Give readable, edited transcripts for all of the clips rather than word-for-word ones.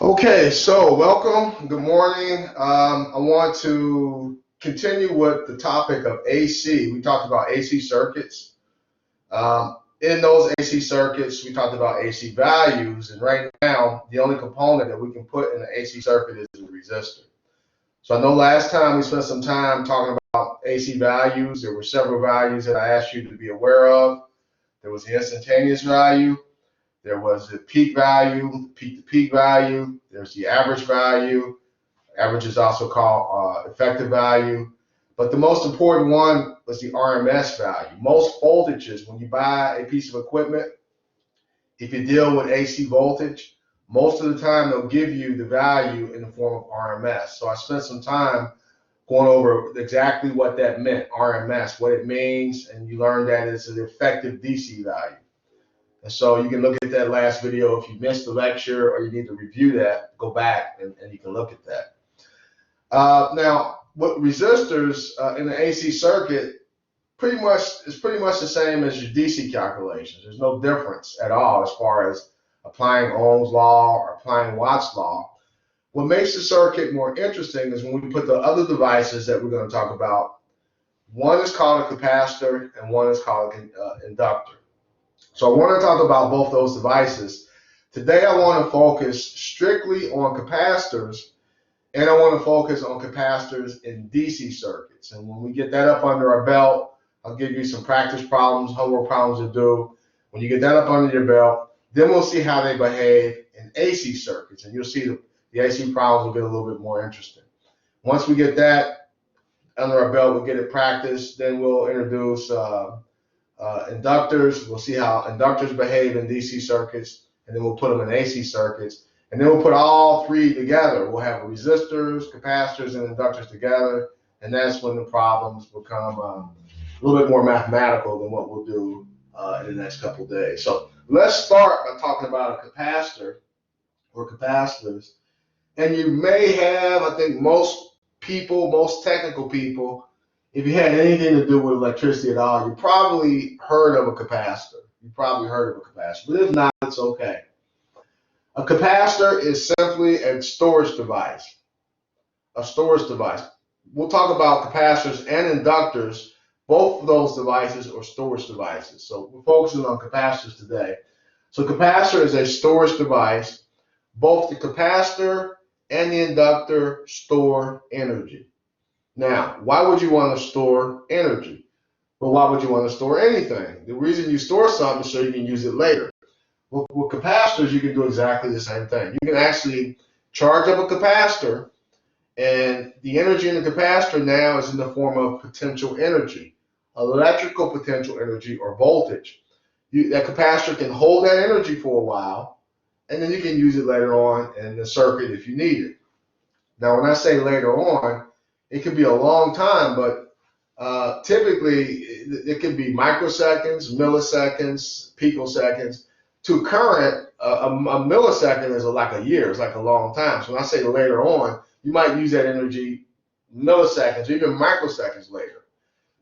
Okay, so welcome. Good morning. I want to continue with the topic of AC. We talked about AC circuits. In those AC circuits, we talked about AC values, and right now, the only component that we can put in an AC circuit is the resistor. So I know last time we spent some time talking about AC values. There were several values that I asked you to be aware of. There was the instantaneous value. There was the peak value, peak to peak value. There's the average value. Average is also called effective value. But the most important one was the RMS value. Most voltages, when you buy a piece of equipment, if you deal with AC voltage, most of the time they'll give you the value in the form of RMS. So I spent some time going over exactly what that meant, RMS, what it means, and you learn that it's an effective DC value. And so you can look at that last video if you missed the lecture or you need to review that, go back and you can look at that. Now, what resistors in the AC circuit pretty much the same as your DC calculations. There's no difference at all as far as applying Ohm's law or applying Watt's law. What makes the circuit more interesting is when we put the other devices that we're going to talk about. One is called a capacitor and one is called an inductor. So I want to talk about both those devices. Today I want to focus strictly on capacitors, and I want to focus on capacitors in DC circuits. And when we get that up under our belt, I'll give you some practice problems, homework problems to do. When you get that up under your belt, then we'll see how they behave in AC circuits. And you'll see the AC problems will get a little bit more interesting. Once we get that under our belt, we'll get it practiced, then we'll introduce inductors. We'll see how inductors behave in DC circuits, and then we'll put them in AC circuits. And then we'll put all three together. We'll have resistors, capacitors, and inductors together, and that's when the problems become a little bit more mathematical than what we'll do in the next couple of days. So let's start by talking about a capacitor or capacitors. And you may have, I think most people, most technical people, if you had anything to do with electricity at all, you probably heard of a capacitor. You probably heard of a capacitor, but if not, it's okay. A capacitor is simply a storage device. A storage device. We'll talk about capacitors and inductors. Both of those devices are storage devices. So we're focusing on capacitors today. So capacitor is a storage device. Both the capacitor and the inductor store energy. Now, why would you want to store energy? Well, why would you want to store anything? The reason you store something is so you can use it later. Well, with capacitors, you can do exactly the same thing. You can actually charge up a capacitor, and the energy in the capacitor now is in the form of potential energy, electrical potential energy or voltage. That capacitor can hold that energy for a while, and then you can use it later on in the circuit if you need it. Now, when I say later on, it could be a long time, but typically it could be microseconds, milliseconds, picoseconds. To current, a millisecond is like a year. It's like a long time. So when I say later on, you might use that energy milliseconds or even microseconds later.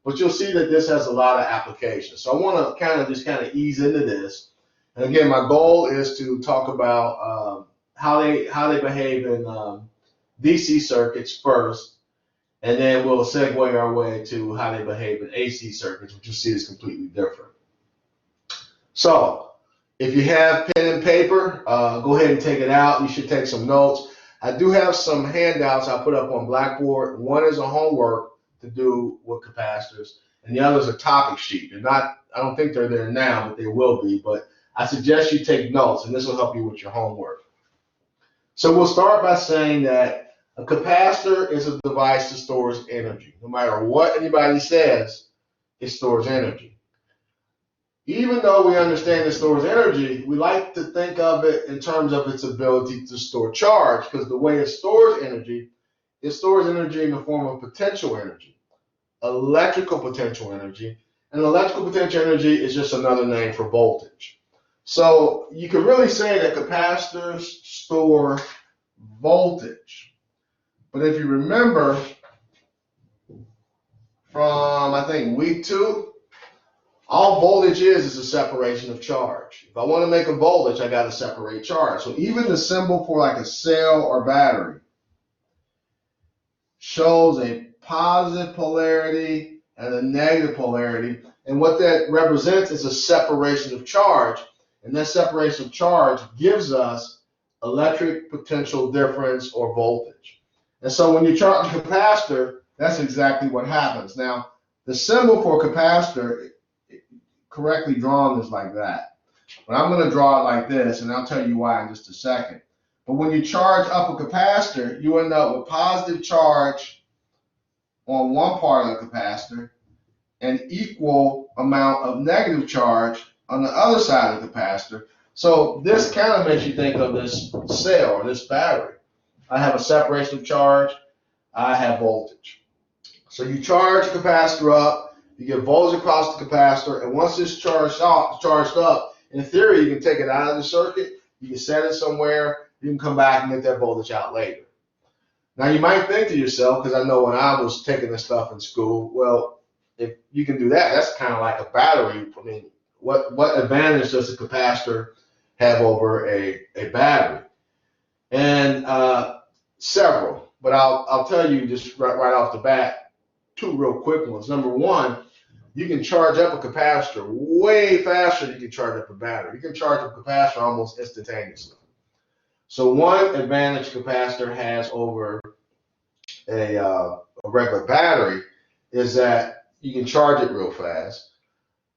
But you'll see that this has a lot of applications. So I want to kind of ease into this. And again, my goal is to talk about how they behave in DC circuits first, and then we'll segue our way to how they behave in AC circuits, which you'll see is completely different. So if you have pen and paper, go ahead and take it out. You should take some notes. I do have some handouts I put up on Blackboard. One is a homework to do with capacitors, and the other is a topic sheet. I don't think they're there now, but they will be. But I suggest you take notes, and this will help you with your homework. So we'll start by saying that a capacitor is a device that stores energy. No matter what anybody says, it stores energy. Even though we understand it stores energy, we like to think of it in terms of its ability to store charge, because the way it stores energy in the form of potential energy, electrical potential energy, and electrical potential energy is just another name for voltage. So you can really say that capacitors store voltage. But if you remember from, I think, week 2, All voltage is a separation of charge. If I want to make a voltage, I got to separate charge. So even the symbol for like a cell or battery shows a positive polarity and a negative polarity. And what that represents is a separation of charge. And that separation of charge gives us electric potential difference or voltage. And so when you charge a capacitor, that's exactly what happens. Now, the symbol for capacitor, correctly drawn, is like that. But I'm going to draw it like this, and I'll tell you why in just a second. But when you charge up a capacitor, you end up with positive charge on one part of the capacitor and equal amount of negative charge on the other side of the capacitor. So this kind of makes you think of this cell or this battery. I have a separation of charge. I have voltage. So you charge the capacitor up, you get voltage across the capacitor, and once it's charged up, in theory, you can take it out of the circuit, you can set it somewhere, you can come back and get that voltage out later. Now you might think to yourself, because I know when I was taking this stuff in school, well, if you can do that, that's kind of like a battery. I mean, what advantage does a capacitor have over a battery? And several, but I'll tell you just right off the bat, two real quick ones. Number one, you can charge up a capacitor way faster than you can charge up a battery. You can charge up a capacitor almost instantaneously. So one advantage capacitor has over a regular battery is that you can charge it real fast.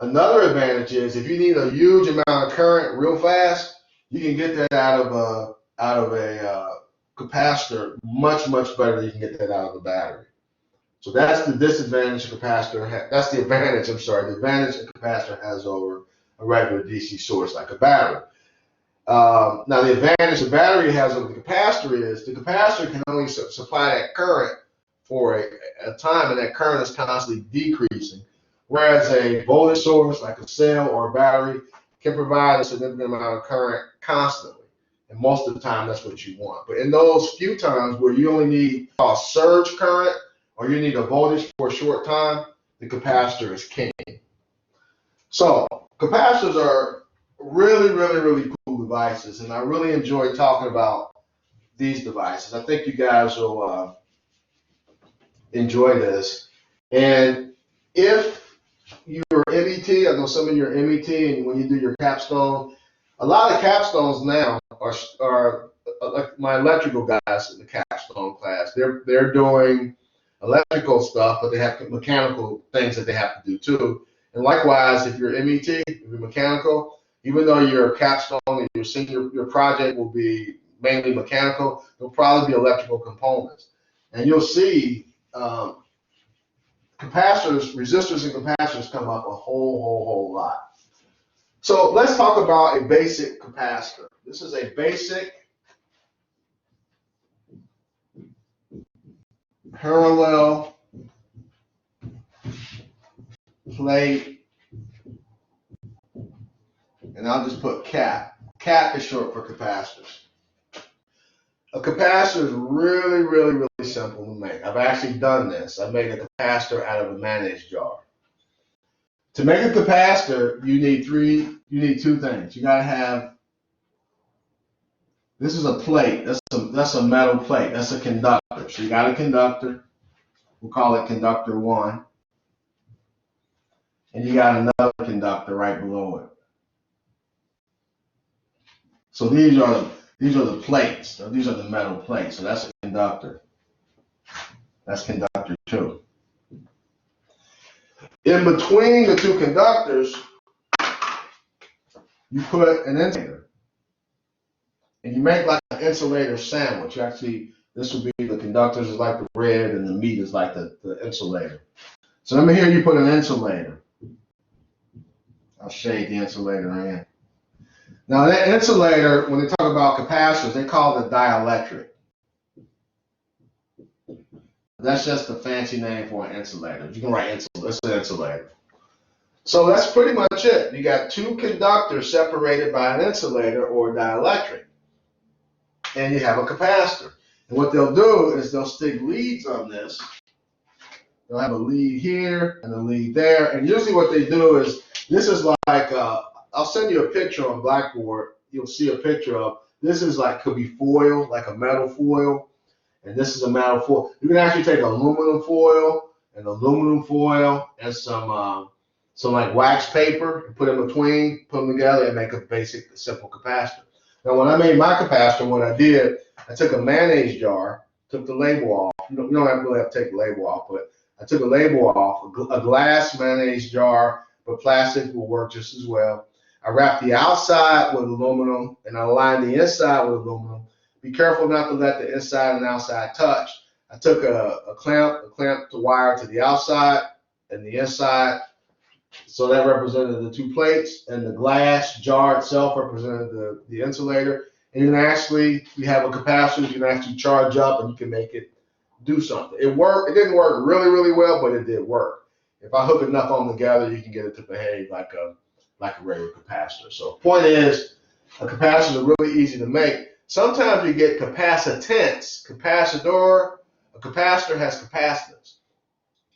Another advantage is if you need a huge amount of current real fast, you can get that out of a capacitor much better than you can get that out of a battery. So that's the disadvantage a capacitor. That's the advantage. I'm sorry, the advantage a capacitor has over a regular DC source like a battery. Now the advantage the battery has over the capacitor is the capacitor can only supply that current for a time, and that current is constantly decreasing. Whereas a voltage source like a cell or a battery can provide a significant amount of current constantly. And most of the time, that's what you want. But in those few times where you only need a surge current or you need a voltage for a short time, the capacitor is king. So capacitors are really cool devices, and I really enjoy talking about these devices. I think you guys will enjoy this. And if you're MET, I know some of you are MET, and when you do your capstone, a lot of capstones now are like my electrical guys in the capstone class. They're doing electrical stuff, but they have mechanical things that they have to do too. And likewise, if you're MET, if you're mechanical, even though your capstone and your project will be mainly mechanical, there'll probably be electrical components. And you'll see capacitors, resistors and capacitors come up a whole lot. So let's talk about a basic capacitor. This is a basic parallel plate, and I'll just put cap. Cap is short for capacitors. A capacitor is really simple to make. I've actually done this. I made a capacitor out of a mayonnaise jar. To make a capacitor, you need two things. You gotta have, this is a plate. That's a metal plate. That's a conductor. So you got a conductor. We'll call it conductor 1. And you got another conductor right below it. So these are the plates. So these are the metal plates. So that's a conductor. That's conductor 2. In between the two conductors, you put an insulator. And you make like an insulator sandwich. Actually, this would be the conductors is like the bread and the meat is like the insulator. So let me hear you put an insulator. I'll shade the insulator in. Now that insulator, when they talk about capacitors, they call it dielectric. That's just a fancy name for an insulator. You can write insulator. It's an insulator. So that's pretty much it. You got two conductors separated by an insulator or dielectric. And you have a capacitor. And what they'll do is they'll stick leads on this. They'll have a lead here and a lead there. And usually what they do is This is like, I'll send you a picture on Blackboard. You'll see a picture of, this is like, could be foil, like a metal foil. And this is a metal foil. You can actually take aluminum foil and some like wax paper and put in between, put them together and make a basic, simple capacitor. Now, when I made my capacitor, what I did, I took a mayonnaise jar, took the label off. You don't really have to take the label off, but I took a label off, a glass mayonnaise jar, but plastic will work just as well. I wrapped the outside with aluminum and I lined the inside with aluminum. Be careful not to let the inside and outside touch. I took a clamp to wire to the outside and the inside. So that represented the two plates, and the glass jar itself represented the insulator. And you have a capacitor you can actually charge up and you can make it do something. It worked. It didn't work really, really well, but it did work. If I hook enough of them together, you can get it to behave like a regular capacitor. So the point is, a capacitor is really easy to make. Sometimes you get capacitance, capacitor. A capacitor has capacitance,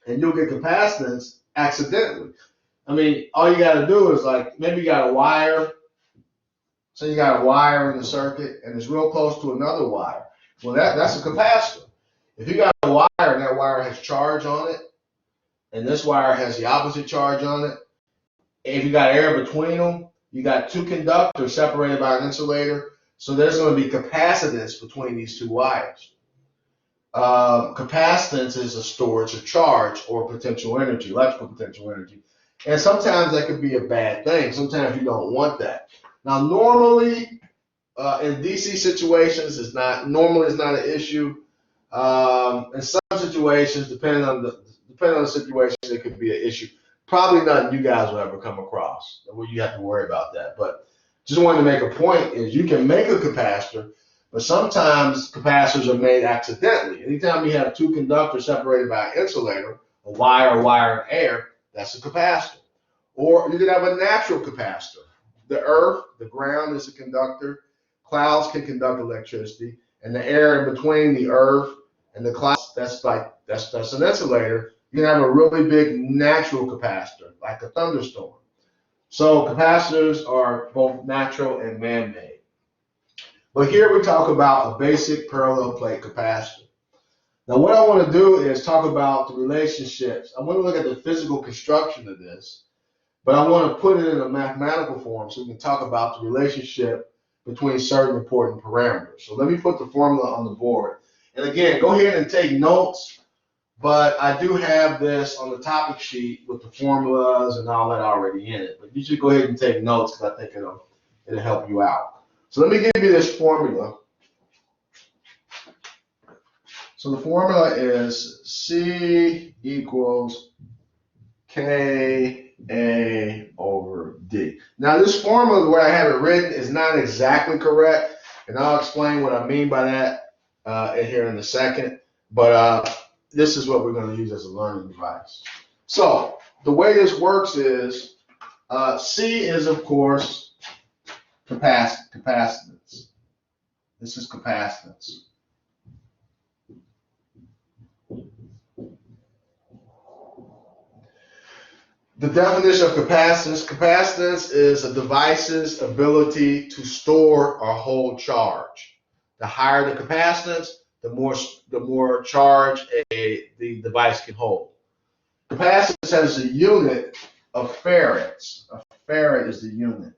and you'll get capacitance accidentally. I mean, all you got to do is, like, maybe you got a wire. So you got a wire in the circuit, and it's real close to another wire. Well, that's a capacitor. If you got a wire and that wire has charge on it, and this wire has the opposite charge on it, and if you got air between them, you got two conductors separated by an insulator. So there's going to be capacitance between these two wires. Capacitance is a storage of charge or potential energy, electrical potential energy. And sometimes that could be a bad thing. Sometimes you don't want that. Now, normally in DC situations, it's not an issue. In some situations, depending on the situation, it could be an issue. Probably nothing you guys will ever come across where you have to worry about that. But just wanted to make a point is you can make a capacitor, but sometimes capacitors are made accidentally. Anytime you have two conductors separated by an insulator, a wire, and air, that's a capacitor. Or you could have a natural capacitor. The earth, the ground is a conductor. Clouds can conduct electricity, and the air in between the earth and the clouds, that's an insulator. You can have a really big natural capacitor, like a thunderstorm. So capacitors are both natural and man-made. But here we talk about a basic parallel plate capacitor. Now what I want to do is talk about the relationships. I want to look at the physical construction of this, but I want to put it in a mathematical form so we can talk about the relationship between certain important parameters. So let me put the formula on the board. And again, go ahead and take notes, but I do have this on the topic sheet with the formulas and all that already in it. But you should go ahead and take notes because I think it'll help you out. So let me give you this formula. So the formula is C equals KA over D. Now this formula, the way I have it written, is not exactly correct, and I'll explain what I mean by that here in a second. But this is what we're going to use as a learning device. So the way this works is C is, of course, capacitance. This is capacitance. The definition of capacitance. Capacitance is a device's ability to store or hold charge. The higher the capacitance, the more charge the device can hold. Capacitance has a unit of farads. A farad is the unit.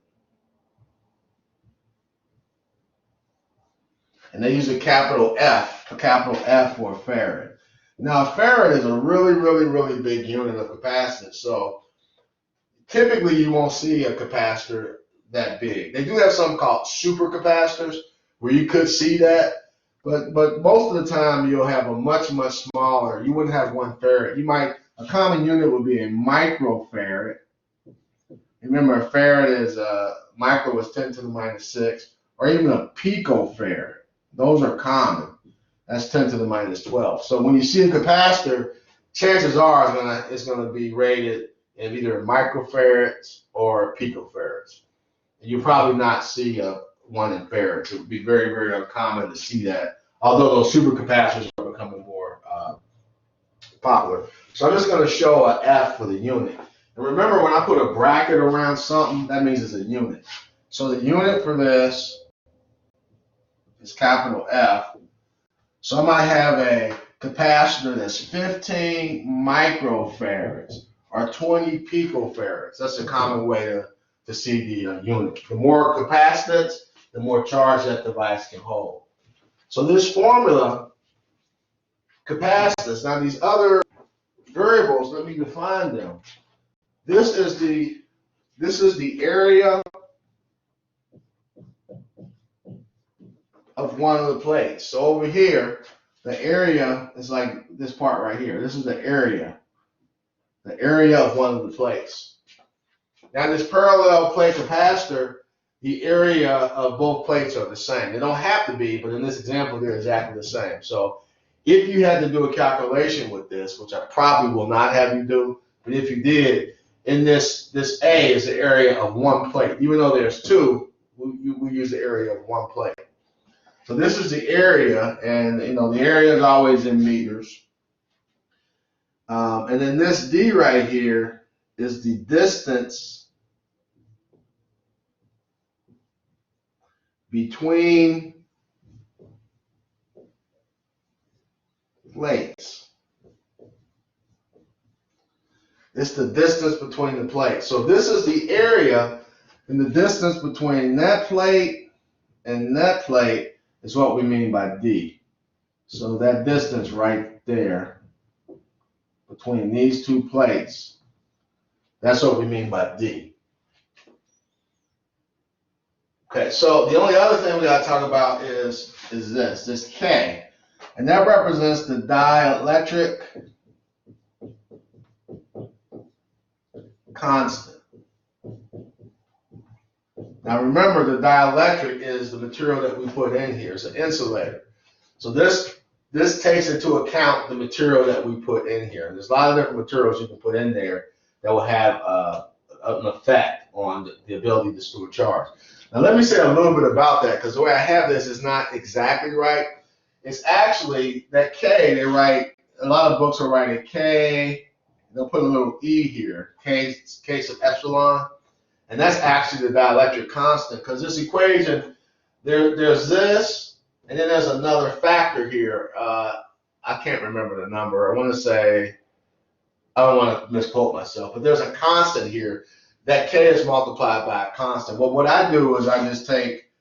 And they use a capital F for a farad. Now, a farad is a really, really, really big unit of capacitance. So typically you won't see a capacitor that big. They do have some called supercapacitors where you could see that. But most of the time you'll have a much, much smaller. You wouldn't have 1 farad. A common unit would be a microfarad. Remember, a farad is micro is 10 to the minus 6, or even a picofarad. Those are common. That's 10 to the minus 12. So when you see a capacitor, chances are it's gonna be rated in either microfarads or picofarads. And you'll probably not see one in farads. It would be very, very uncommon to see that, although those supercapacitors are becoming more popular. So I'm just going to show a F for the unit. And remember, when I put a bracket around something, that means it's a unit. So the unit for this is capital F. So I might have a capacitor that's 15 microfarads or 20 picofarads. That's a common way to see the unit. The more capacitance, the more charge that device can hold. So this formula, capacitance, now these other variables, let me define them. This is the area of one of the plates. So over here, the area is like this part right here. This is the area of one of the plates. Now this parallel plate capacitor, the area of both plates are the same. They don't have to be, but in this example, they're exactly the same. So if you had to do a calculation with this, which I probably will not have you do, but if you did, in this A is the area of one plate. Even though there's two, we use the area of one plate. So this is the area, and the area is always in meters. And then this D right here is the distance between plates. It's the distance between the plates. So this is the area, and the distance between that plate and that plate is what we mean by D. So that distance right there between these two plates, that's what we mean by D. Okay, so the only other thing we got to talk about is this K, and that represents the dielectric constant. Now remember, the dielectric is the material that we put in here. It's an insulator. So this takes into account the material that we put in here. There's a lot of different materials you can put in there that will have an effect on the ability to store charge. Now let me say a little bit about that, because the way I have this is not exactly right. It's actually that K, they write, a lot of books will write a K, they'll put a little E here, K sub epsilon, and that's actually the dielectric constant, because this equation, there's this, and then there's another factor here. I can't remember the number. I want to say, I don't want to misquote myself, but there's a constant here. That K is multiplied by a constant. Well, what I do is I just take,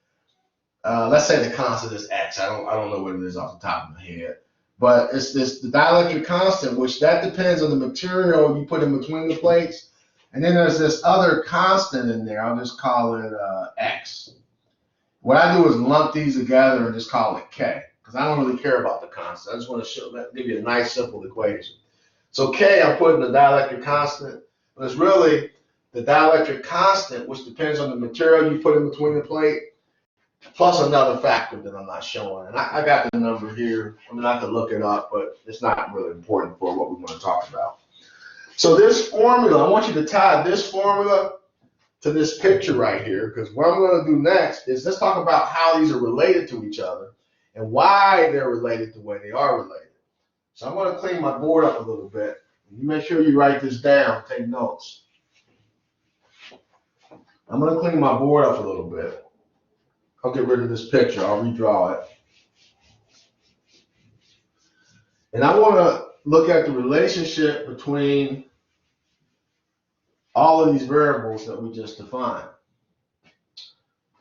let's say the constant is X. I don't know what it is off the top of my head. But it's the dielectric constant, which that depends on the material you put in between the plates. And then there's this other constant in there. I'll just call it X. What I do is lump these together and just call it K, because I don't really care about the constant. I just want to give you a nice simple equation. So K, I'm putting the dielectric constant, but it's really the dielectric constant, which depends on the material you put in between the plate, plus another factor that I'm not showing. And I got the number here. I mean, I could look it up, but it's not really important for what we want to talk about. So this formula, I want you to tie this formula to this picture right here, because what I'm going to do next is let's talk about how these are related to each other and why they're related the way they are related. So I'm going to clean my board up a little bit. You make sure you write this down, take notes. I'm going to clean my board up a little bit. I'll get rid of this picture. I'll redraw it. And I want to look at the relationship between all of these variables that we just defined.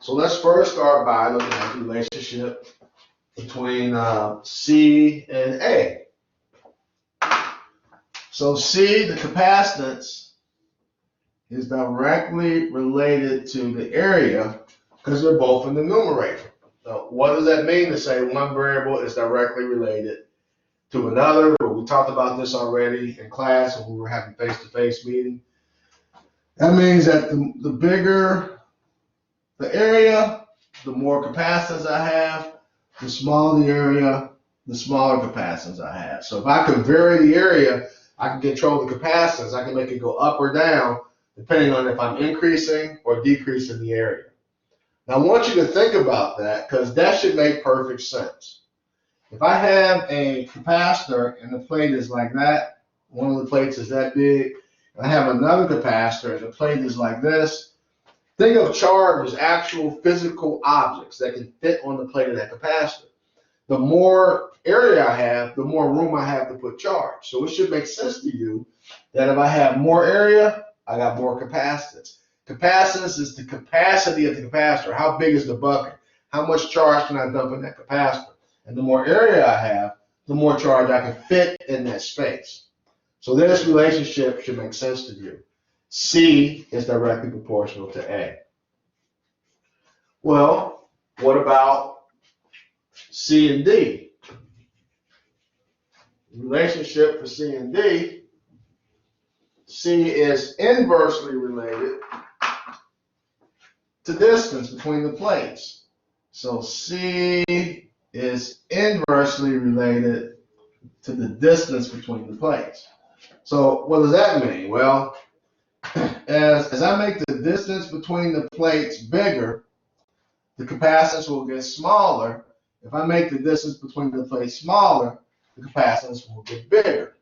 So let's first start by looking at the relationship between C and A. So C, the capacitance, is directly related to the area because they're both in the numerator. Now, what does that mean to say one variable is directly related to another? Well, we talked about this already in class when we were having face-to-face meeting. That means that the bigger the area, the more capacitance I have. The smaller the area, the smaller capacitance I have. So if I can vary the area, I can control the capacitance. I can make it go up or down depending on if I'm increasing or decreasing the area. Now I want you to think about that because that should make perfect sense. If I have a capacitor and the plate is like that, one of the plates is that big, I have another capacitor, and the plate is like this. Think of charge as actual physical objects that can fit on the plate of that capacitor. The more area I have, the more room I have to put charge. So it should make sense to you that if I have more area, I got more capacitance. Capacitance is the capacity of the capacitor. How big is the bucket? How much charge can I dump in that capacitor? And the more area I have, the more charge I can fit in that space. So this relationship should make sense to you. C is directly proportional to A. Well, what about C and D? Relationship for C and D, C is inversely related to distance between the plates. So C is inversely related to the distance between the plates. So what does that mean? Well, as I make the distance between the plates bigger, the capacitance will get smaller. If I make the distance between the plates smaller, the capacitance will get bigger.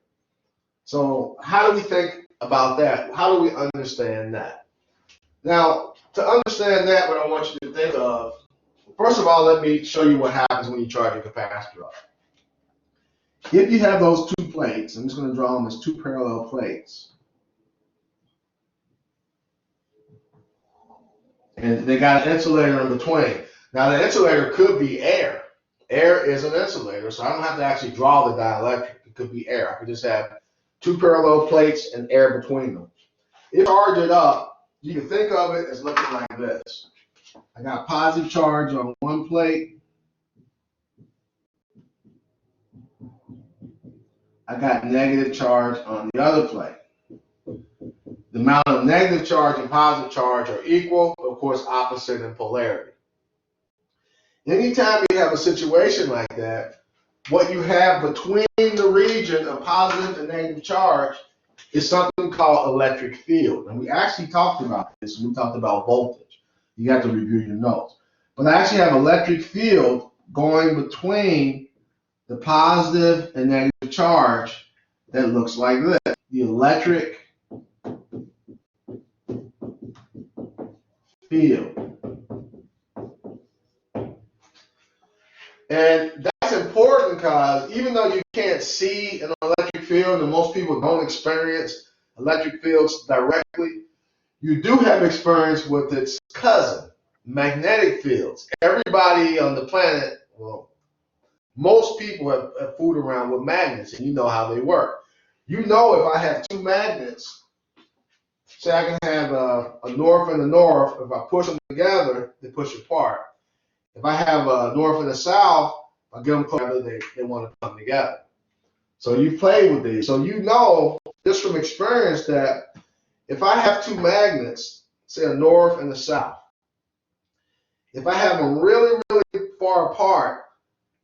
So how do we think about that? How do we understand that? Now, to understand that, what I want you to think of, first of all, let me show you what happens when you charge a capacitor up. If you have those two plates, I'm just going to draw them as two parallel plates. And they got an insulator in between. Now, the insulator could be air. Air is an insulator, so I don't have to actually draw the dielectric. It could be air. I could just have two parallel plates and air between them. If you charge it up, you can think of it as looking like this. I got positive charge on one plate. I got negative charge on the other plate. The amount of negative charge and positive charge are equal, of course, opposite in polarity. Anytime you have a situation like that, what you have between the region of positive and negative charge is something called electric field. And we actually talked about this when we talked about voltage. You have to review your notes. But I actually have electric field going between the positive and negative charge that looks like this. The electric field. And that's important because even though you can't see an electric field, and most people don't experience electric fields directly, you do have experience with its cousin, magnetic fields. Everybody on the planet, well, most people have fooled around with magnets, and you know how they work. You know, if I have two magnets, say I can have a north and a north, if I push them together, they push apart. If I have a north and a south, I get them together, they want to come together. So you play with these. So you know, just from experience, that if I have two magnets, say a north and a south, if I have them really, really far apart,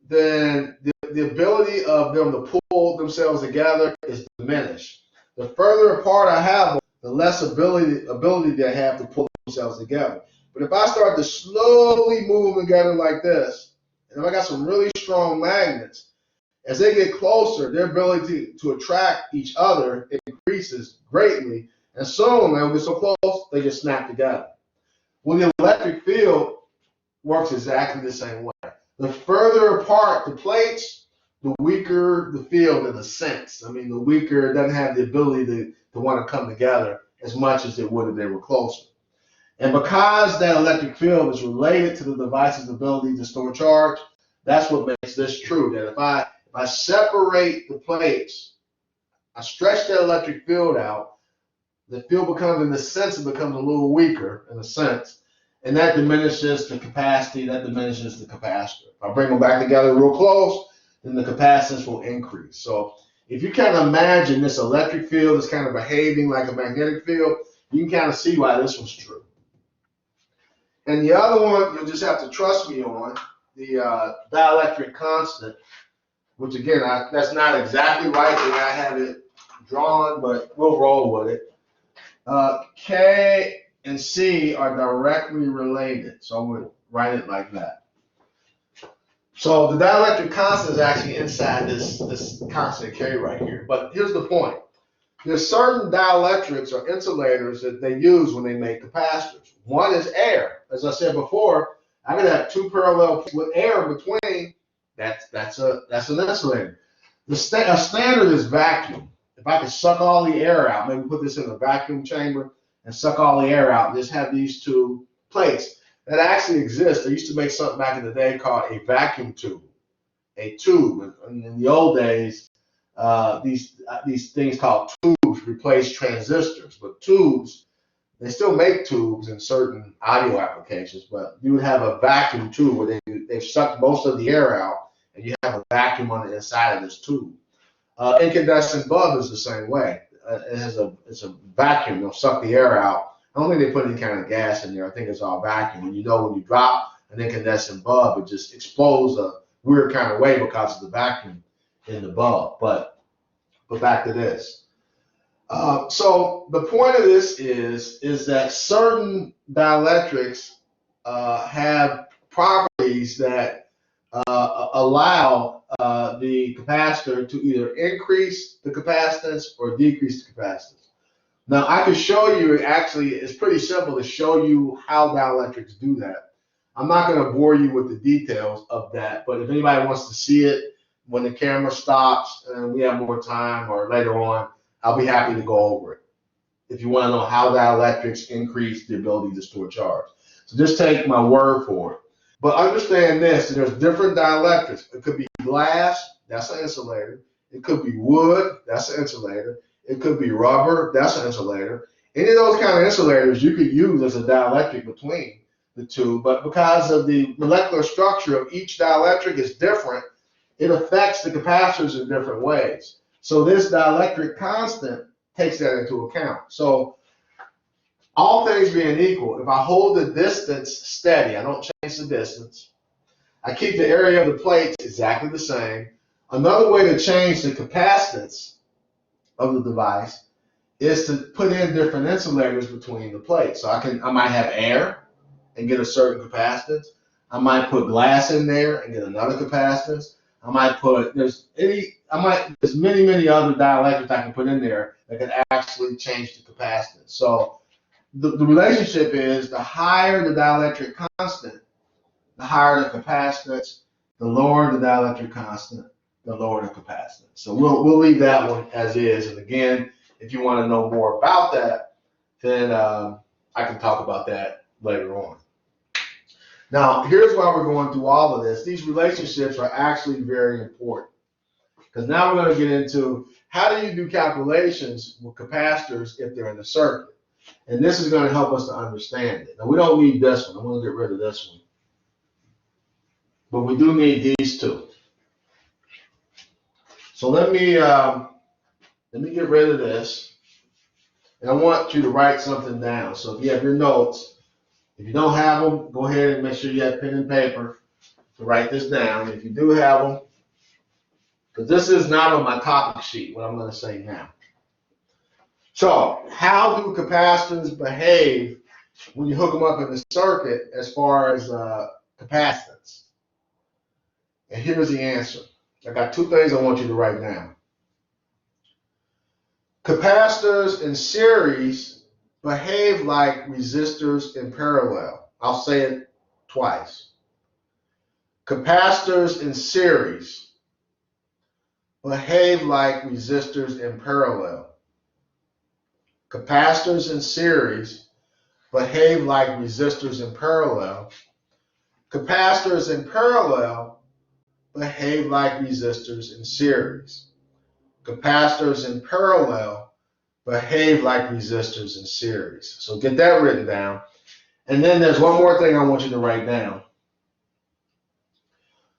then the ability of them to pull themselves together is diminished. The further apart I have them, the less ability they have to pull themselves together. But if I start to slowly move them together like this, and if I got some really strong magnets, as they get closer, their ability to attract each other increases greatly, and soon they'll get so close, they just snap together. Well, the electric field works exactly the same way. The further apart the plates, the weaker the field in a sense. I mean, the weaker, it doesn't have the ability to want to come together as much as it would if they were closer. And because that electric field is related to the device's ability to store charge, that's what makes this true. That if I separate the plates, I stretch that electric field out, the field becomes, in a sense, it becomes a little weaker in a sense, and that diminishes the capacity, that diminishes the capacitor. If I bring them back together real close, then the capacitance will increase. So if you kind of imagine this electric field is kind of behaving like a magnetic field, you can kind of see why this was true. And the other one, you'll just have to trust me on, the dielectric constant, which again, that's not exactly right the way I have it drawn, but we'll roll with it. K and C are directly related, so we'll write it like that. So the dielectric constant is actually inside this constant K right here. But here's the point. There's certain dielectrics or insulators that they use when they make capacitors. One is air. As I said before, I'm going to have two parallel plates with air in between. That's an insulator. A standard is vacuum. If I could suck all the air out, maybe put this in a vacuum chamber and suck all the air out, and just have these two plates that actually exist. They used to make something back in the day called a vacuum tube. A tube. In the old days, these things called tubes replace transistors, but tubes, they still make tubes in certain audio applications, but you would have a vacuum tube where they've sucked most of the air out, and you have a vacuum on the inside of this tube. Incandescent bulb is the same way. It's a vacuum. They'll suck the air out. I don't think they put any kind of gas in there. I think it's all vacuum. And you know when you drop an incandescent bulb, it just explodes a weird kind of way because of the vacuum in the bulb. But back to this. So the point of this is that certain dielectrics have properties that allow the capacitor to either increase the capacitance or decrease the capacitance. Now I can show you, actually it's pretty simple to show you how dielectrics do that. I'm not going to bore you with the details of that, but if anybody wants to see it when the camera stops and we have more time or later on, I'll be happy to go over it if you want to know how dielectrics increase the ability to store charge. So just take my word for it. But understand this, there's different dielectrics. It could be glass, that's an insulator. It could be wood, that's an insulator. It could be rubber, that's an insulator. Any of those kind of insulators you could use as a dielectric between the two, but because of the molecular structure of each dielectric is different, it affects the capacitors in different ways. So this dielectric constant takes that into account. So all things being equal, if I hold the distance steady, I don't change the distance, I keep the area of the plates exactly the same. Another way to change the capacitance of the device is to put in different insulators between the plates. So I might have air and get a certain capacitance. I might put glass in there and get another capacitance. I might put, there's many other dielectrics I can put in there that can actually change the capacitance. So the relationship is the higher the dielectric constant, the higher the capacitance, the lower the dielectric constant, the lower the capacitance. So we'll leave that one as is. And again, if you want to know more about that, then I can talk about that later on. Now, here's why we're going through all of this. These relationships are actually very important because now we're going to get into how do you do calculations with capacitors if they're in the circuit. And this is going to help us to understand it. Now, we don't need this one. I'm going to get rid of this one. But we do need these two. So let me get rid of this. And I want you to write something down. So if you have your notes, if you don't have them, go ahead and make sure you have pen and paper to write this down. If you do have them, because this is not on my topic sheet, what I'm going to say now. So how do capacitors behave when you hook them up in the circuit as far as capacitance? And here's the answer. I got two things I want you to write down. Capacitors in series behave like resistors in parallel. I'll say it twice. Capacitors in series behave like resistors in parallel. Capacitors in series behave like resistors in parallel. Capacitors in parallel behave like resistors in series. Capacitors in parallel behave like resistors in series. So get that written down. And then there's one more thing I want you to write down.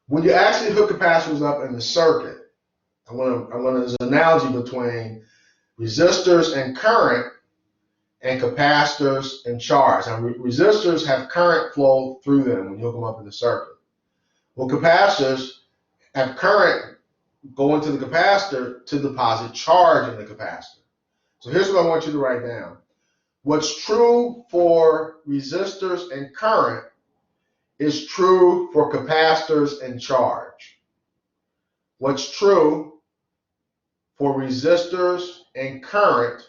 When you actually hook capacitors up in the circuit, there's an analogy between resistors and current and capacitors and charge. Now, resistors have current flow through them when you hook them up in the circuit. Well, capacitors have current going to the capacitor to deposit charge in the capacitor. So here's what I want you to write down. What's true for resistors and current is true for capacitors and charge. What's true for resistors and current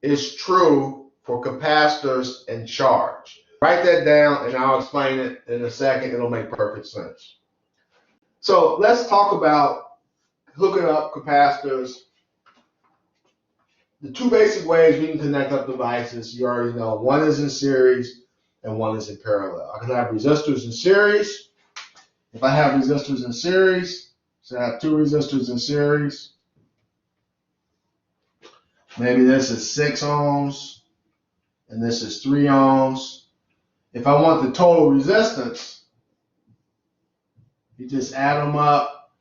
is true for capacitors and charge. Write that down and I'll explain it in a second. It'll make perfect sense. So let's talk about hooking up capacitors. The two basic ways we can connect up devices, you already know. One is in series and one is in parallel. I can have resistors in series. If I have resistors in series, so I have two resistors in series. Maybe this is 6 ohms and this is 3 ohms. If I want the total resistance, you just add them up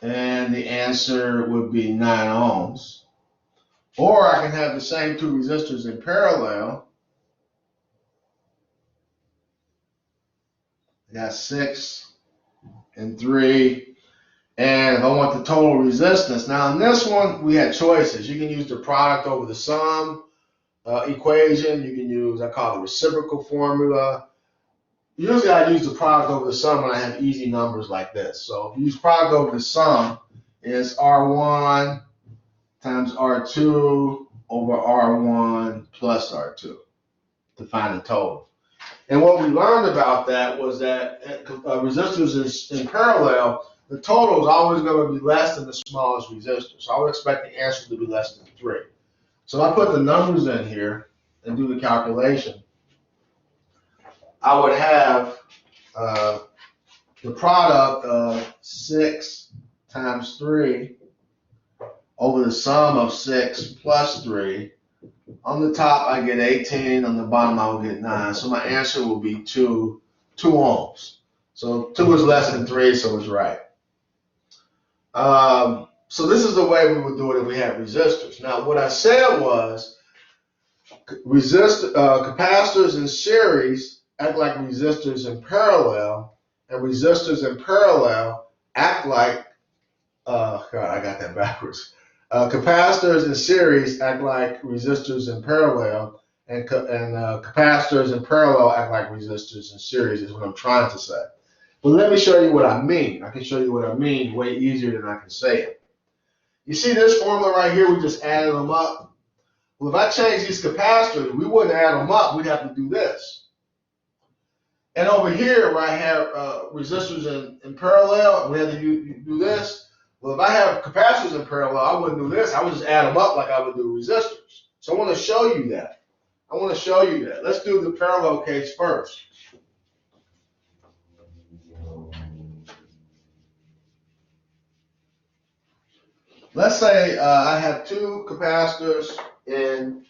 and the answer would be 9 ohms. Or I can have the same two resistors in parallel. I got 6 and 3. And if I want the total resistance, now in this one, we had choices. You can use the product over the sum equation. You can use, I call it the reciprocal formula. Usually I use the product over the sum when I have easy numbers like this. So if you use product over the sum, it's R1 times R2 over R1 plus R2 to find the total. And what we learned about that was that resistors in parallel, the total is always going to be less than the smallest resistor. So I would expect the answer to be less than 3. So I put the numbers in here and do the calculation. I would have the product of 6 times 3 over the sum of 6 plus 3. On the top, I get 18. On the bottom, I will get 9. So my answer will be 2 ohms. So 2 is less than 3, so it's right. So this is the way we would do it if we had resistors. Now, what I said was capacitors in series act like resistors in parallel, and resistors in parallel act like, God, I got that backwards. Capacitors in series act like resistors in parallel, and capacitors in parallel act like resistors in series is what I'm trying to say. But let me show you what I mean. I can show you what I mean way easier than I can say it. You see this formula right here? We just added them up. Well, if I change these capacitors, we wouldn't add them up. We'd have to do this. And over here, where I have resistors in parallel, we have to do this. Well, if I have capacitors in parallel, I wouldn't do this. I would just add them up like I would do resistors. So I want to show you that. Let's do the parallel case first. Let's say I have two capacitors in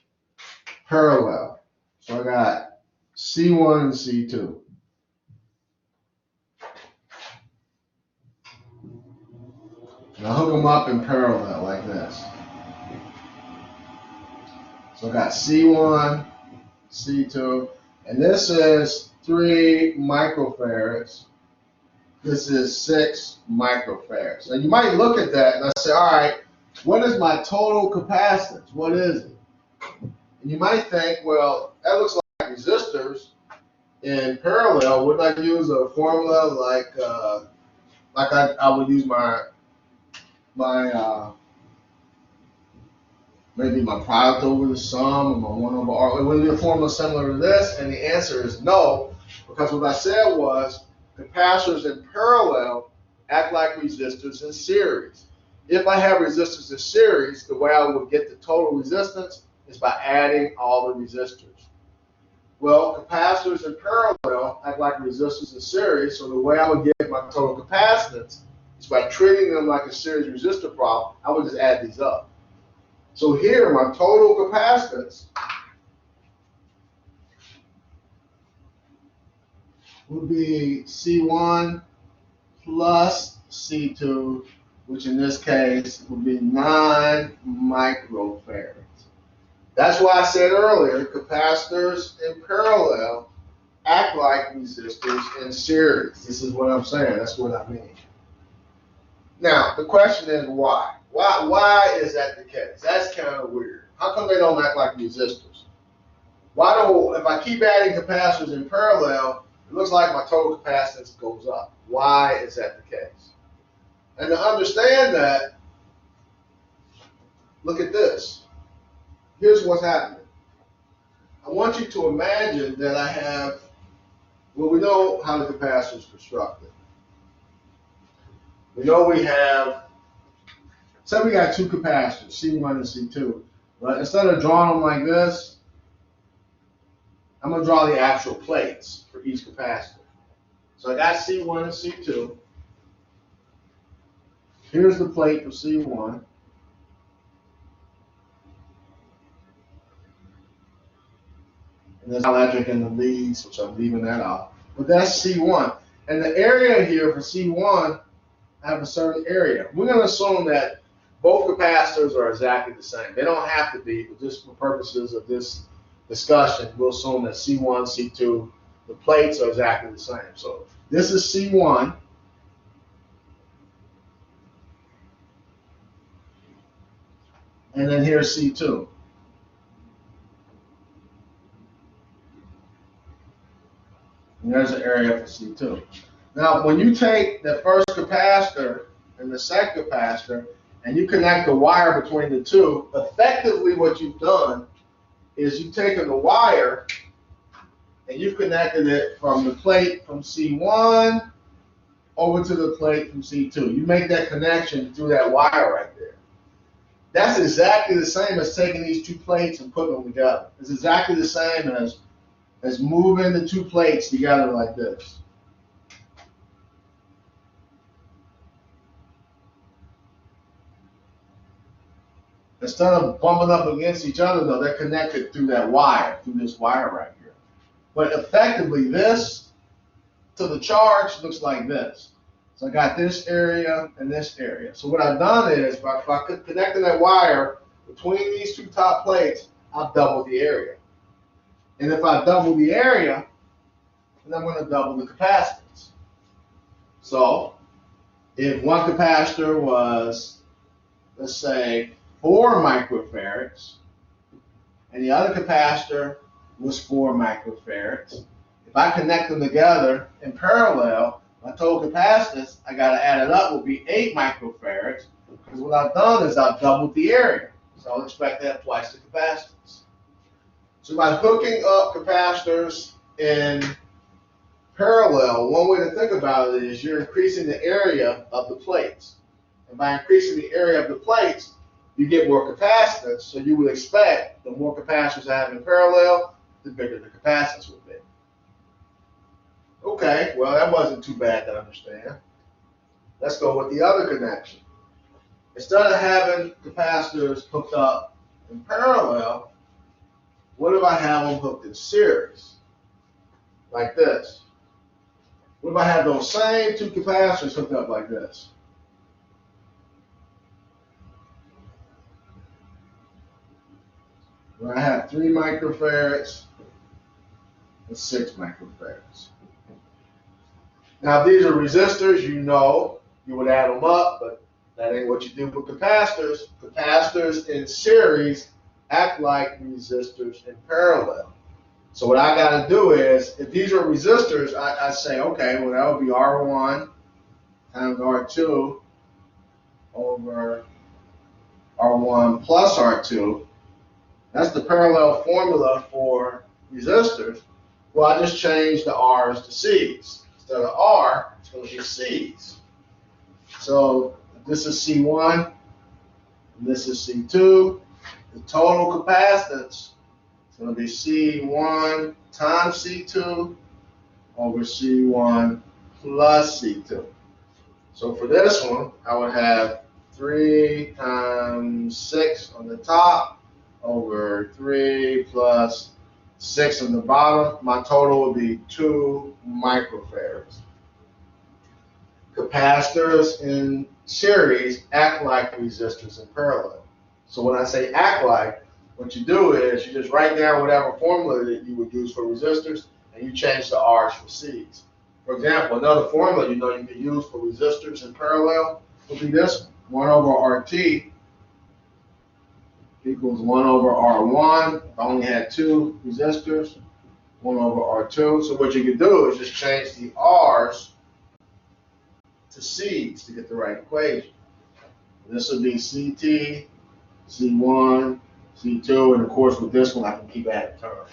parallel. So I got C1 and C2. And I hook them up in parallel like this. So I got C1, C2, and this is 3 microfarads. This is 6 microfarads. Now you might look at that and I say, all right, what is my total capacitance? What is it? And you might think, well, that looks like resistors in parallel. Wouldn't I use a formula like I would use maybe my product over the sum or my 1 over R? It would be a formula similar to this, and the answer is no, because what I said was capacitors in parallel act like resistors in series. If I have resistors in series, the way I would get the total resistance is by adding all the resistors. Well, capacitors in parallel act like resistors in series, so the way I would get my total capacitance is by treating them like a series resistor problem. I would just add these up. So here, my total capacitance would be C1 plus C2, which in this case would be 9 microfarads. That's why I said earlier, capacitors in parallel act like resistors in series. This is what I'm saying. That's what I mean. Now, the question is why? Why is that the case? That's kind of weird. How come they don't act like resistors? If I keep adding capacitors in parallel, it looks like my total capacitance goes up. Why is that the case? And to understand that, look at this. Here's what's happening. I want you to imagine that I have, well, we know how the capacitor is constructed. We know we have, say we got two capacitors, C1 and C2. But instead of drawing them like this, I'm going to draw the actual plates for each capacitor. So I got C1 and C2. Here's the plate for C1. And there's electric in the leads, which I'm leaving that off. But that's C1. And the area here for C1, I have a certain area. We're going to assume that both capacitors are exactly the same. They don't have to be, but just for purposes of this discussion, we'll assume that C1, C2, the plates are exactly the same. So this is C1. And then here's C2. And there's the area for C2. Now, when you take the first capacitor and the second capacitor, and you connect the wire between the two, effectively what you've done is you've taken the wire and you've connected it from the plate from C1 over to the plate from C2. You make that connection through that wire right there. That's exactly the same as taking these two plates and putting them together. It's exactly the same as moving the two plates together like this. Instead of bumping up against each other, though, they're connected through that wire, through this wire right here. But effectively, this to the charge looks like this. So I got this area and this area. So what I've done is, by connecting that wire between these two top plates, I've doubled the area. And if I double the area, then I'm going to double the capacitance. So if one capacitor was, let's say, 4 microfarads, and the other capacitor was 4 microfarads. If I connect them together in parallel, my total capacitance, I got to add it up, will be 8 microfarads, because what I've done is I've doubled the area. So I'll expect to have twice the capacitance. So by hooking up capacitors in parallel, one way to think about it is you're increasing the area of the plates. And by increasing the area of the plates, you get more capacitance, so you would expect the more capacitors I have in parallel, the bigger the capacitance would be. Okay, well, that wasn't too bad to understand. Let's go with the other connection. Instead of having capacitors hooked up in parallel, what if I have them hooked in series? Like this. What if I have those same two capacitors hooked up like this? Where I have 3 microfarads and 6 microfarads. Now, if these are resistors, you know you would add them up, but that ain't what you do with capacitors. Capacitors in series act like resistors in parallel. So what I got to do is, if these are resistors, I say, okay, well, that would be R1 times R2 over R1 plus R2. That's the parallel formula for resistors. Well, I just changed the R's to C's. Instead of R, it's going to be C's. So this is C1, and this is C2. The total capacitance is going to be C1 times C2 over C1 plus C2. So for this one, I would have 3 times 6 on the top over 3 plus 6 on the bottom. My total would be 2 microfarads. Capacitors in series act like resistors in parallel. So when I say act like, what you do is you just write down whatever formula that you would use for resistors, and you change the R's for C's. For example, another formula you know you can use for resistors in parallel would be this one. 1 over RT equals 1 over R1. If I only had 2 resistors, 1 over R2. So what you can do is just change the R's to C's to get the right equation. This would be CT C1, C2, and of course with this one I can keep adding terms.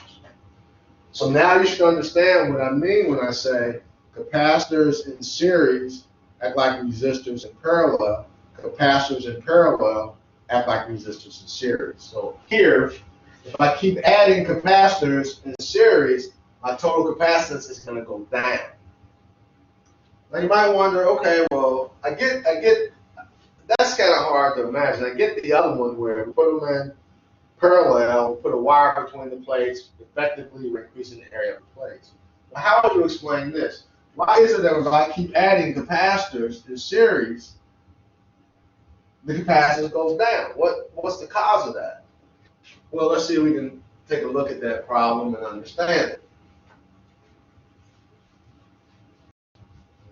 So now you should understand what I mean when I say capacitors in series act like resistors in parallel. Capacitors in parallel act like resistors in series. So here, if I keep adding capacitors in series, my total capacitance is going to go down. Now you might wonder, okay, well, I get, that's kind of hard to imagine. I get the other one where we put them in parallel, put a wire between the plates, effectively we're increasing the area of the plates. Well, how would you explain this? Why is it that if I keep adding capacitors in series, the capacitance goes down? What's the cause of that? Well, let's see if we can take a look at that problem and understand it.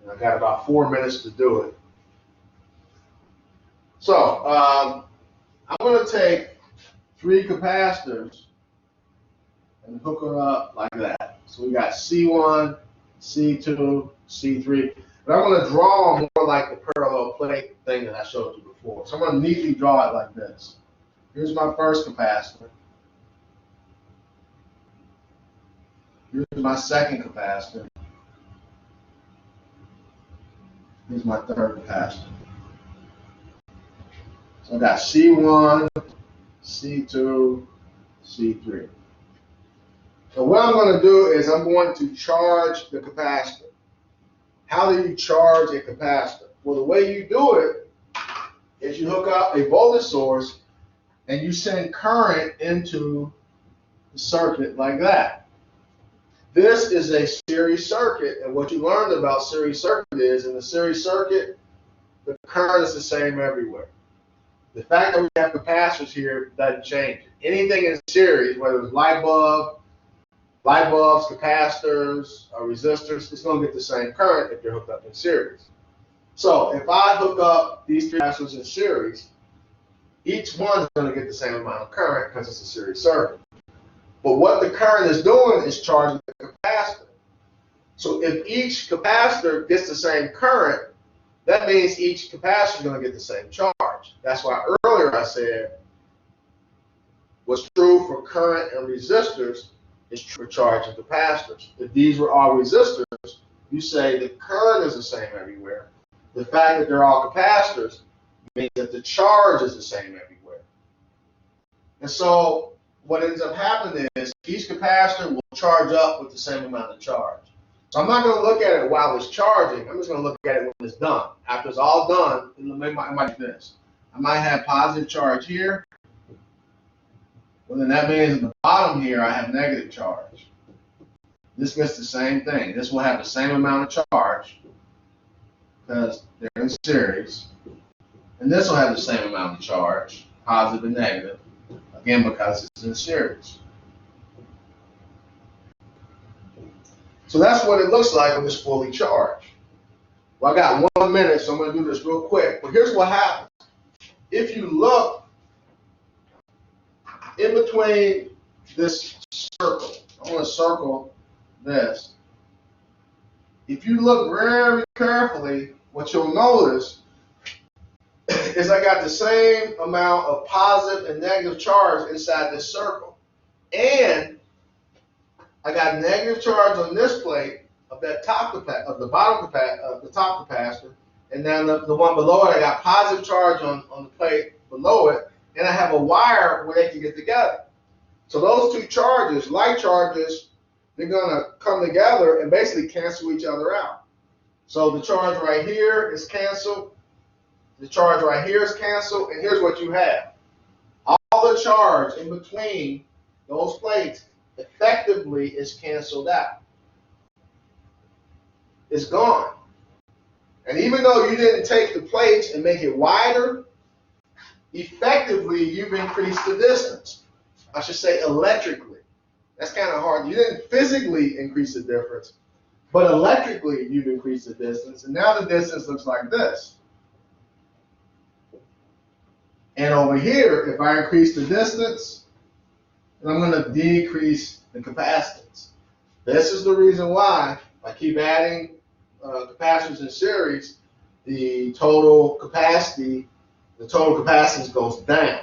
I've got about 4 minutes to do it. So I'm going to take 3 capacitors and hook them up like that. So we got C1, C2, C3. But I'm going to draw more like the parallel plate thing that I showed you before. So I'm going to neatly draw it like this. Here's my first capacitor. Here's my second capacitor. Here's my third capacitor. So I got C1, C2, C3. So what I'm going to do is I'm going to charge the capacitor. How do you charge a capacitor? Well, the way you do it is you hook up a voltage source and you send current into the circuit like that. This is a series circuit, and what you learned about series circuit is in the series circuit, the current is the same everywhere. The fact that we have capacitors here doesn't change it. Anything in series, whether it's light bulbs, capacitors, or resistors, it's going to get the same current if they're hooked up in series. So if I hook up these 3 capacitors in series, each one is going to get the same amount of current because it's a series circuit. But what the current is doing is charging the capacitor. So if each capacitor gets the same current, that means each capacitor is going to get the same charge. That's why earlier I said what's true for current and resistors is true for charge and capacitors. If these were all resistors, you say the current is the same everywhere. The fact that they're all capacitors means that the charge is the same everywhere. And so what ends up happening is each capacitor will charge up with the same amount of charge. So I'm not going to look at it while it's charging. I'm just going to look at it when it's done. After it's all done, it might be this. I might have positive charge here. Well, then that means at the bottom here, I have negative charge. This gets the same thing. This will have the same amount of charge because they're in series. And this will have the same amount of charge, positive and negative, again, because it's in series. So that's what it looks like when it's fully charged. Well, I got 1 minute, so I'm going to do this real quick. But here's what happens. If you look in between this circle, I'm going to circle this. If you look very carefully, what you'll notice is I got the same amount of positive and negative charge inside this circle. And I got negative charge on this plate of that top of the bottom of the top capacitor, and then the one below it, I got positive charge on the plate below it, and I have a wire where they can get together. So those 2 charges, like charges, they're gonna come together and basically cancel each other out. So the charge right here is canceled, the charge right here is canceled, and here's what you have. All the charge in between those plates effectively is canceled out. It's gone. And even though you didn't take the plates and make it wider, effectively you've increased the distance. I should say electrically. That's kind of hard. You didn't physically increase the difference, but electrically you've increased the distance. And now the distance looks like this. And over here, if I increase the distance, then I'm going to decrease the capacitance. This is the reason why I keep adding capacitors in series, the total capacitance goes down.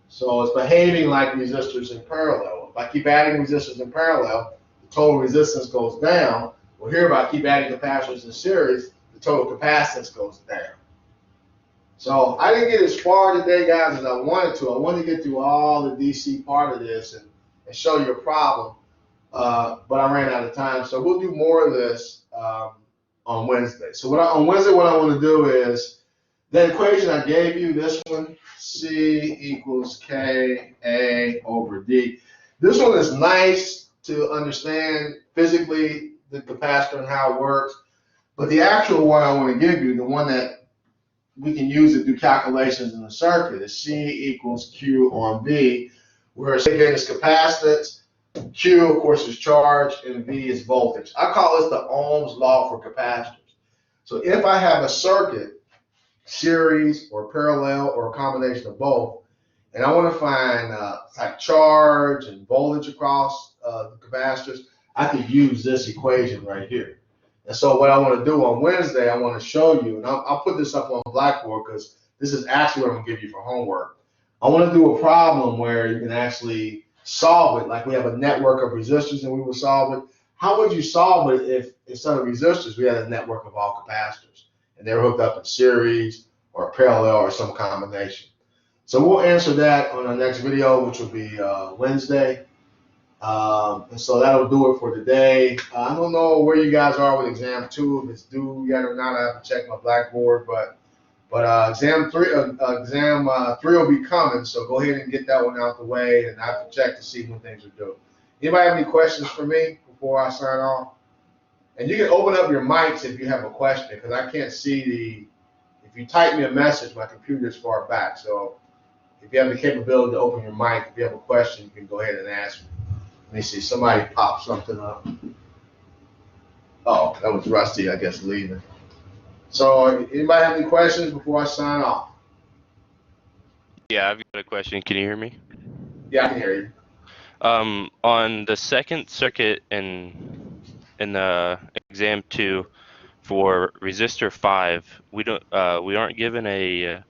So it's behaving like resistors in parallel. If I keep adding resistors in parallel, the total resistance goes down. Well, here, if I keep adding capacitors in series, the total capacitance goes down. So I didn't get as far today, guys, as I wanted to. I wanted to get through all the DC part of this and show you a problem, but I ran out of time. So we'll do more of this on Wednesday. So on Wednesday, what I want to do is the equation I gave you, this one, C equals K A over D. This one is nice to understand physically, the capacitor and how it works. But the actual one I want to give you, the one that we can use to do calculations in the circuit, is C equals Q on V, where again is capacitance, Q, of course, is charge, and V is voltage. I call this the Ohm's law for capacitors. So if I have a circuit, series or parallel or a combination of both, and I want to find like charge and voltage across the capacitors, I could use this equation right here. And so what I want to do on Wednesday, I want to show you, and I'll put this up on Blackboard because this is actually what I'm going to give you for homework. I want to do a problem where you can actually solve it, like we have a network of resistors and we will solve it. How would you solve it if instead of resistors, we had a network of all capacitors and they were hooked up in series or parallel or some combination? So we'll answer that on our next video, which will be Wednesday. And so that'll do it for today. I don't know where you guys are with exam 2, if it's due yet or not. I have to check my Blackboard, but exam 3 will be coming, so go ahead and get that one out the way, and I have to check to see when things are due. Anybody have any questions for me before I sign off? And you can open up your mics if you have a question, because I can't see if you type me a message, my computer is far back. So if you have the capability to open your mic, if you have a question, you can go ahead and ask me. Let me see, somebody popped something up. Oh, that was Rusty, I guess, leaving. So anybody have any questions before I sign off? Yeah, I've got a question. Can you hear me? Yeah, I can hear you. On the second circuit in the exam 2 for resistor 5, we aren't given a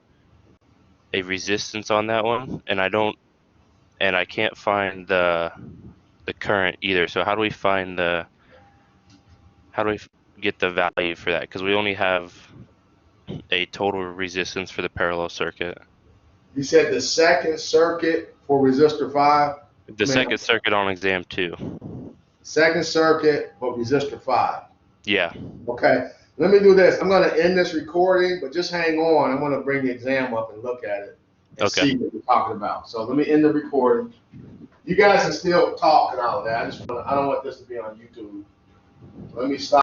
resistance on that one, and I can't find the current either. So how do we get the value for that? Because we only have a total resistance for the parallel circuit. You said the second circuit for resistor 5? The second circuit on exam 2. Second circuit for resistor 5. Yeah. Okay, let me do this. I'm going to end this recording, but just hang on. I'm going to bring the exam up and look at it and see what we're talking about. So let me end the recording. You guys can still talk and all of that. I don't want this to be on YouTube. Let me stop.